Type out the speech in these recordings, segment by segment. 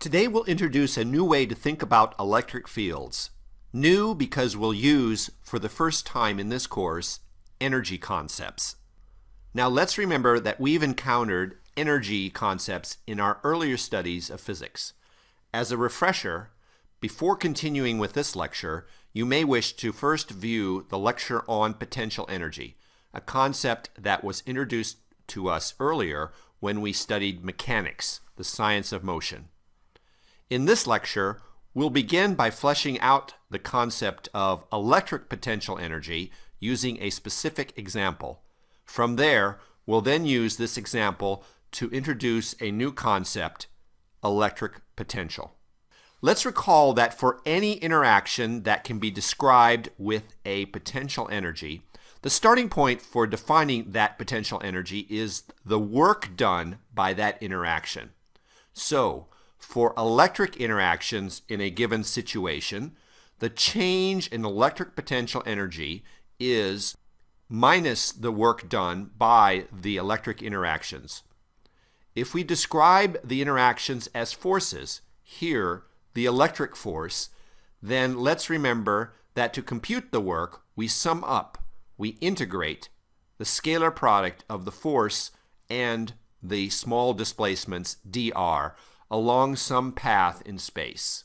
Today we'll introduce a new way to think about electric fields. New because we'll use, for the first time in this course, energy concepts. Now let's remember that we've encountered energy concepts in our earlier studies of physics. As a refresher, before continuing with this lecture, you may wish to first view the lecture on potential energy, a concept that was introduced to us earlier when we studied mechanics, the science of motion. In this lecture, we'll begin by fleshing out the concept of electric potential energy using a specific example. From there, we'll then use this example to introduce a new concept, electric potential. Let's recall that for any interaction that can be described with a potential energy, the starting point for defining that potential energy is the work done by that interaction. So, for electric interactions in a given situation, the change in electric potential energy is minus the work done by the electric interactions. If we describe the interactions as forces, here the electric force, then let's remember that to compute the work, we sum up, we integrate the scalar product of the force and the small displacements dr along some path in space.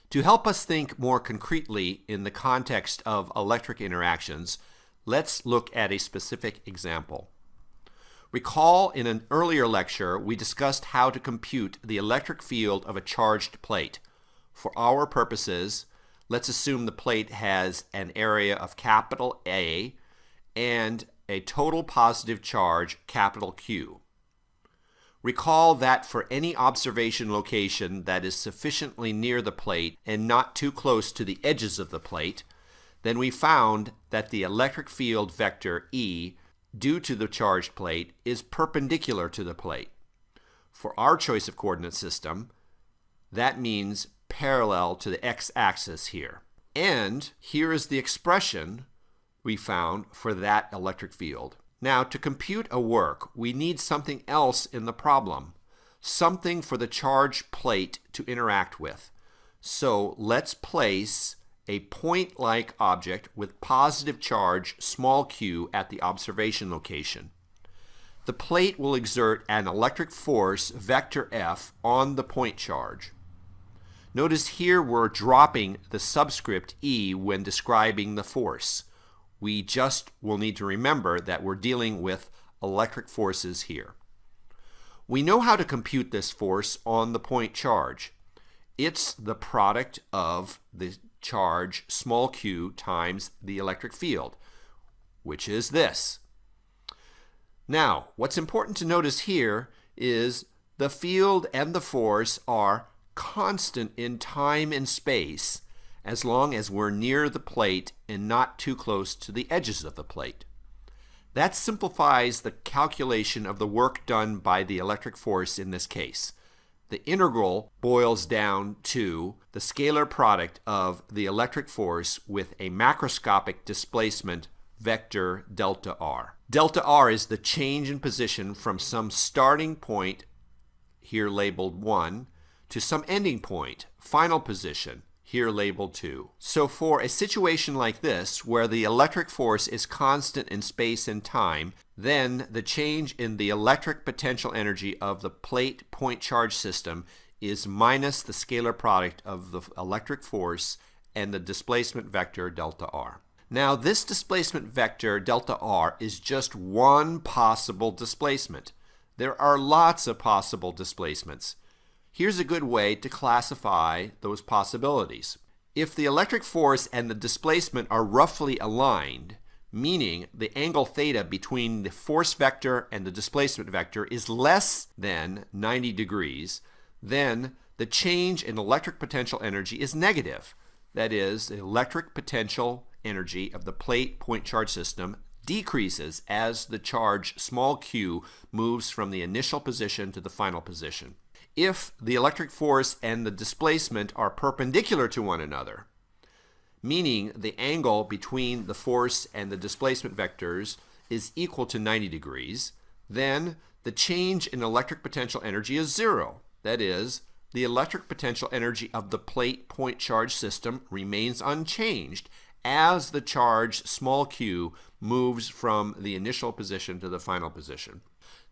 To help us think more concretely in the context of electric interactions, let's look at a specific example. Recall in an earlier lecture we discussed how to compute the electric field of a charged plate. For our purposes, let's assume the plate has an area of capital A and a total positive charge, capital Q. Recall that for any observation location that is sufficiently near the plate and not too close to the edges of the plate, then we found that the electric field vector E, due to the charged plate, is perpendicular to the plate. For our choice of coordinate system, that means parallel to the x-axis here. And here is the expression we found for that electric field. Now, to compute a work, we need something else in the problem, something for the charged plate to interact with. So let's place a point-like object with positive charge, small q, at the observation location. The plate will exert an electric force, vector F, on the point charge. Notice here we're dropping the subscript E when describing the force. We just will need to remember that we're dealing with electric forces here. We know how to compute this force on the point charge. It's the product of the charge small q times the electric field, which is this. Now, what's important to notice here is the field and the force are constant in time and space as long as we're near the plate and not too close to the edges of the plate. That simplifies the calculation of the work done by the electric force in this case. The integral boils down to the scalar product of the electric force with a macroscopic displacement vector delta r. Delta r is the change in position from some starting point, here labeled 1, to some ending point, final position, here labeled 2. So for a situation like this, where the electric force is constant in space and time, then the change in the electric potential energy of the plate point charge system is minus the scalar product of the electric force and the displacement vector delta r. Now this displacement vector delta r is just one possible displacement. There are lots of possible displacements. Here's a good way to classify those possibilities. If the electric force and the displacement are roughly aligned, meaning the angle theta between the force vector and the displacement vector is less than 90 degrees, then the change in electric potential energy is negative. That is, the electric potential energy of the plate point charge system decreases as the charge small q moves from the initial position to the final position. If the electric force and the displacement are perpendicular to one another, meaning the angle between the force and the displacement vectors is equal to 90 degrees, then the change in electric potential energy is zero. That is, the electric potential energy of the plate point charge system remains unchanged as the charge small q moves from the initial position to the final position.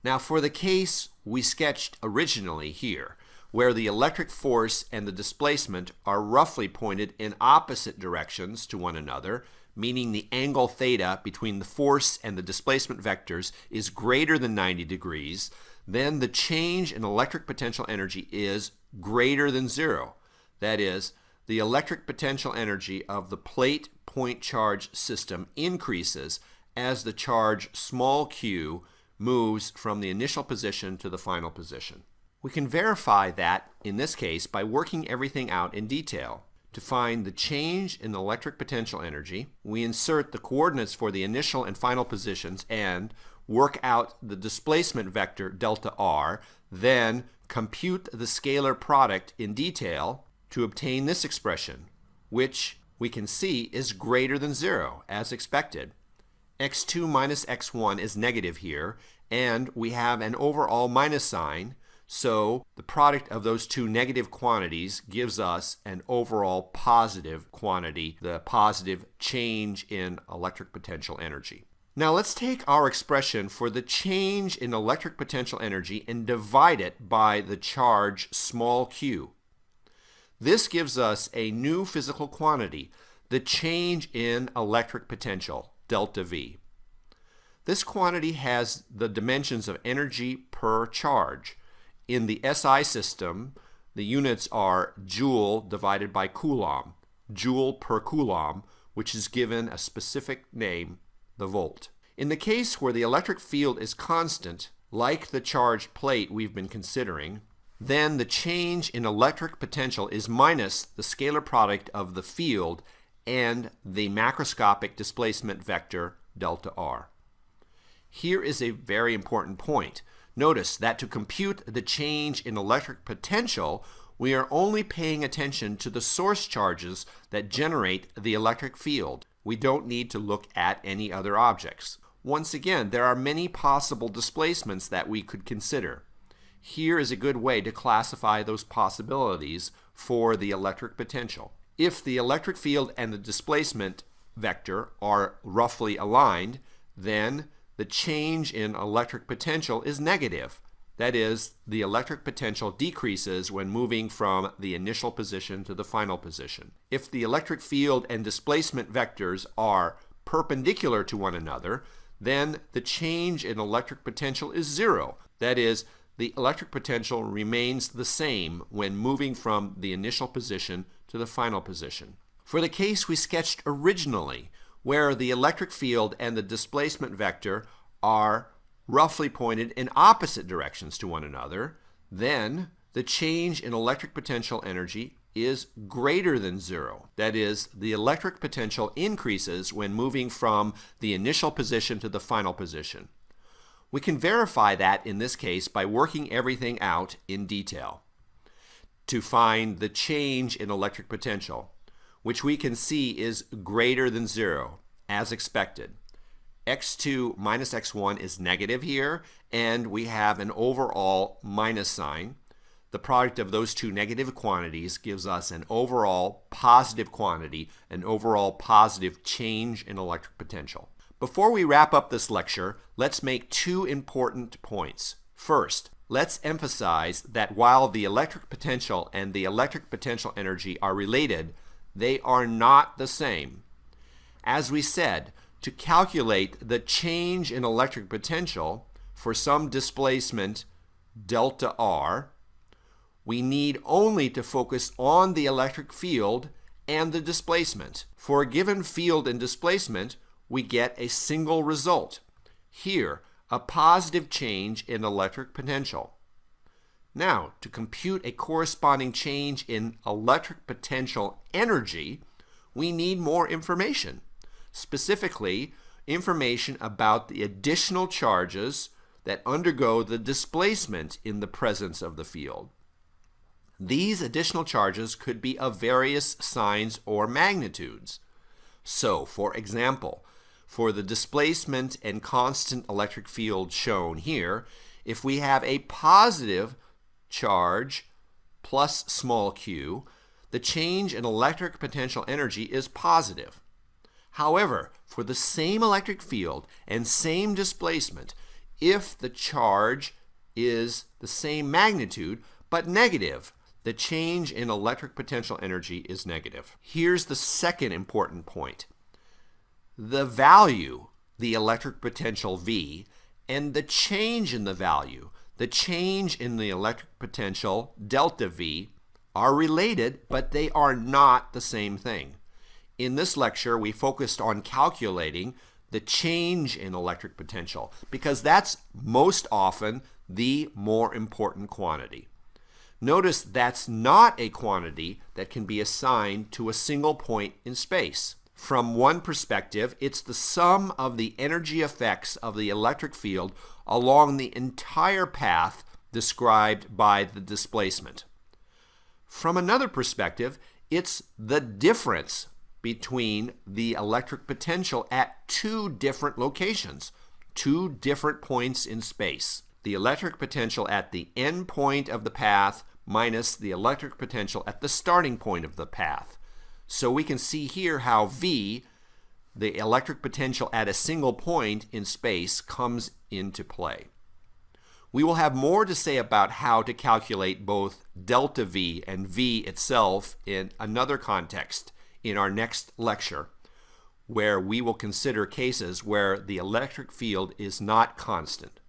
Now for the case we sketched originally here, where the electric force and the displacement are roughly pointed in opposite directions to one another, meaning the angle theta between the force and the displacement vectors is greater than 90 degrees, then the change in electric potential energy is greater than zero. That is, the electric potential energy of the plate point charge system increases as the charge small q moves from the initial position to the final position. We can verify that in this case by working everything out in detail. To find the change in electric potential energy, we insert the coordinates for the initial and final positions and work out the displacement vector delta r, then compute the scalar product in detail to obtain this expression, which we can see is greater than zero, as expected. x2 minus x1 is negative here, and we have an overall minus sign, so the product of those two negative quantities gives us an overall positive quantity, the positive change in electric potential energy. Now let's take our expression for the change in electric potential energy and divide it by the charge small q. This gives us a new physical quantity, the change in electric potential, delta V. This quantity has the dimensions of energy per charge. In the SI system, the units are joule divided by coulomb, joule per coulomb, which is given a specific name, the volt. In the case where the electric field is constant, like the charged plate we've been considering, then the change in electric potential is minus the scalar product of the field and the macroscopic displacement vector delta r. Here is a very important point. Notice that to compute the change in electric potential, we are only paying attention to the source charges that generate the electric field. We don't need to look at any other objects. Once again, there are many possible displacements that we could consider. Here is a good way to classify those possibilities for the electric potential. If the electric field and the displacement vector are roughly aligned, then the change in electric potential is negative. That is, the electric potential decreases when moving from the initial position to the final position. If the electric field and displacement vectors are perpendicular to one another, then the change in electric potential is zero. That is, the electric potential remains the same when moving from the initial position to the final position. For the case we sketched originally, where the electric field and the displacement vector are roughly pointed in opposite directions to one another, then the change in electric potential energy is greater than zero. That is, the electric potential increases when moving from the initial position to the final position. We can verify that in this case by working everything out in detail to find the change in electric potential, which we can see is greater than zero, as expected. x2 minus x1 is negative here, and we have an overall minus sign. The product of those two negative quantities gives us an overall positive quantity, an overall positive change in electric potential. Before we wrap up this lecture, let's make two important points. First, let's emphasize that while the electric potential and the electric potential energy are related, they are not the same. As we said, to calculate the change in electric potential for some displacement delta r, we need only to focus on the electric field and the displacement. For a given field and displacement, we get a single result. Here, a positive change in electric potential. Now, to compute a corresponding change in electric potential energy, we need more information. Specifically, information about the additional charges that undergo the displacement in the presence of the field. These additional charges could be of various signs or magnitudes. So, for example, for the displacement and constant electric field shown here, if we have a positive charge plus small q, the change in electric potential energy is positive. However, for the same electric field and same displacement, if the charge is the same magnitude but negative, the change in electric potential energy is negative. Here's the second important point. The value, the electric potential V, and the change in the value, the change in the electric potential delta V, are related, but they are not the same thing. In this lecture, we focused on calculating the change in electric potential because that's most often the more important quantity. Notice that's not a quantity that can be assigned to a single point in space. From one perspective, it's the sum of the energy effects of the electric field along the entire path described by the displacement. From another perspective, it's the difference between the electric potential at two different locations, two different points in space. The electric potential at the end point of the path minus the electric potential at the starting point of the path. So we can see here how V, the electric potential at a single point in space, comes into play. We will have more to say about how to calculate both delta V and V itself in another context in our next lecture, where we will consider cases where the electric field is not constant.